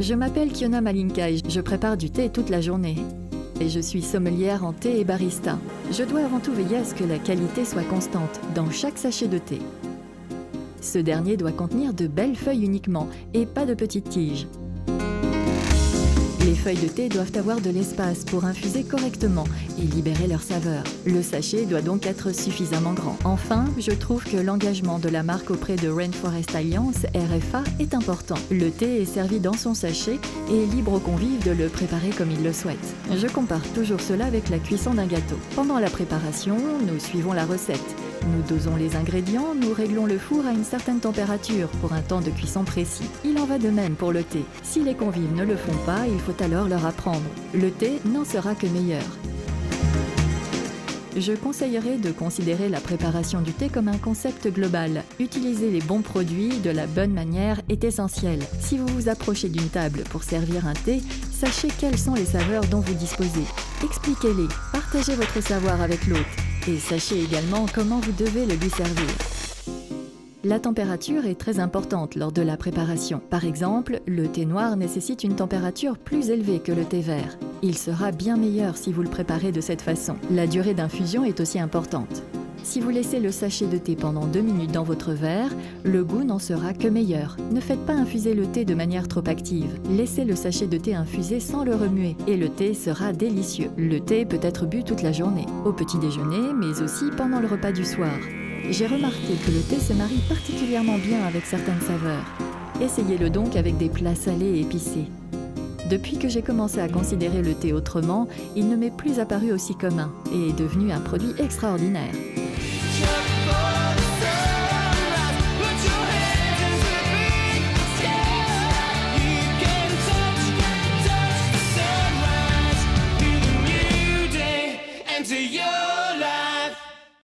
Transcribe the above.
Je m'appelle Kiona Malinka et je prépare du thé toute la journée. Et je suis sommelière en thé et barista. Je dois avant tout veiller à ce que la qualité soit constante dans chaque sachet de thé. Ce dernier doit contenir de belles feuilles uniquement et pas de petites tiges. Les feuilles de thé doivent avoir de l'espace pour infuser correctement et libérer leur saveur. Le sachet doit donc être suffisamment grand. Enfin, je trouve que l'engagement de la marque auprès de Rainforest Alliance, RFA, est important. Le thé est servi dans son sachet et libre aux convives de le préparer comme ils le souhaitent. Je compare toujours cela avec la cuisson d'un gâteau. Pendant la préparation, nous suivons la recette. Nous dosons les ingrédients, nous réglons le four à une certaine température pour un temps de cuisson précis. Il en va de même pour le thé. Si les convives ne le font pas, il faut alors leur apprendre. Le thé n'en sera que meilleur. Je conseillerais de considérer la préparation du thé comme un concept global. Utiliser les bons produits de la bonne manière est essentiel. Si vous vous approchez d'une table pour servir un thé, sachez quelles sont les saveurs dont vous disposez. Expliquez-les, partagez votre savoir avec l'hôte et sachez également comment vous devez le lui servir. La température est très importante lors de la préparation. Par exemple, le thé noir nécessite une température plus élevée que le thé vert. Il sera bien meilleur si vous le préparez de cette façon. La durée d'infusion est aussi importante. Si vous laissez le sachet de thé pendant 2 minutes dans votre verre, le goût n'en sera que meilleur. Ne faites pas infuser le thé de manière trop active. Laissez le sachet de thé infuser sans le remuer et le thé sera délicieux. Le thé peut être bu toute la journée, au petit déjeuner, mais aussi pendant le repas du soir. J'ai remarqué que le thé se marie particulièrement bien avec certaines saveurs. Essayez-le donc avec des plats salés et épicés. Depuis que j'ai commencé à considérer le thé autrement, il ne m'est plus apparu aussi commun et est devenu un produit extraordinaire.